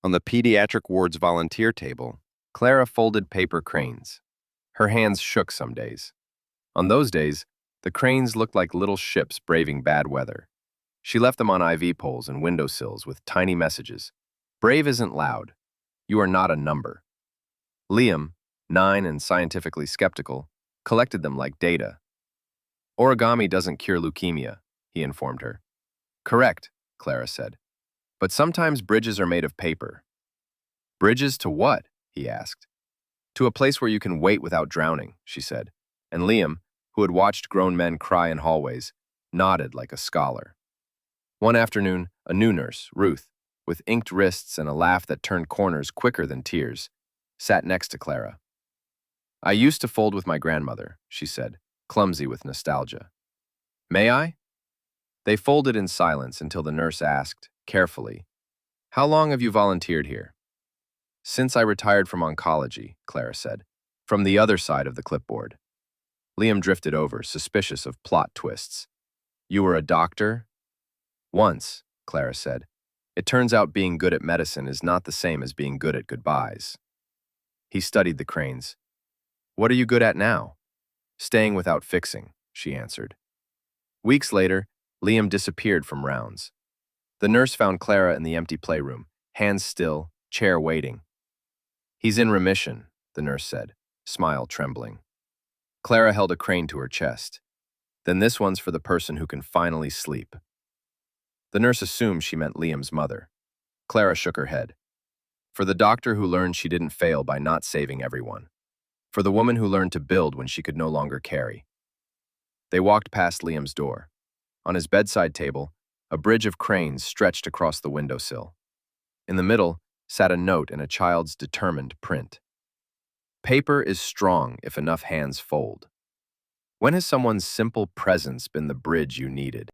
On the pediatric ward's volunteer table, Clara folded paper cranes. Her hands shook some days. On those days, the cranes looked like little ships braving bad weather. She left them on IV poles and windowsills with tiny messages. Brave isn't loud. You are not a number. Liam, 9 and scientifically skeptical, collected them like data. Origami doesn't cure leukemia, he informed her. Correct, Clara said. But sometimes bridges are made of paper. Bridges to what? He asked. To a place where you can wait without drowning, she said. And Liam, who had watched grown men cry in hallways, nodded like a scholar. One afternoon, a new nurse, Ruth, with inked wrists and a laugh that turned corners quicker than tears, sat next to Clara. I used to fold with my grandmother, she said, clumsy with nostalgia. May I? They folded in silence until the nurse asked, carefully, How long have you volunteered here? Since I retired from oncology, Clara said, from the other side of the clipboard. Liam drifted over, suspicious of plot twists. You were a doctor? Once, Clara said. It turns out being good at medicine is not the same as being good at goodbyes. He studied the cranes. What are you good at now? Staying without fixing, she answered. Weeks later, Liam disappeared from rounds. The nurse found Clara in the empty playroom, hands still, chair waiting. He's in remission, the nurse said, smile trembling. Clara held a crane to her chest. Then this one's for the person who can finally sleep. The nurse assumed she meant Liam's mother. Clara shook her head. For the doctor who learned she didn't fail by not saving everyone. For the woman who learned to build when she could no longer carry. They walked past Liam's door. On his bedside table, a bridge of cranes stretched across the windowsill. In the middle sat a note in a child's determined print. Paper is strong if enough hands fold. When has someone's simple presence been the bridge you needed?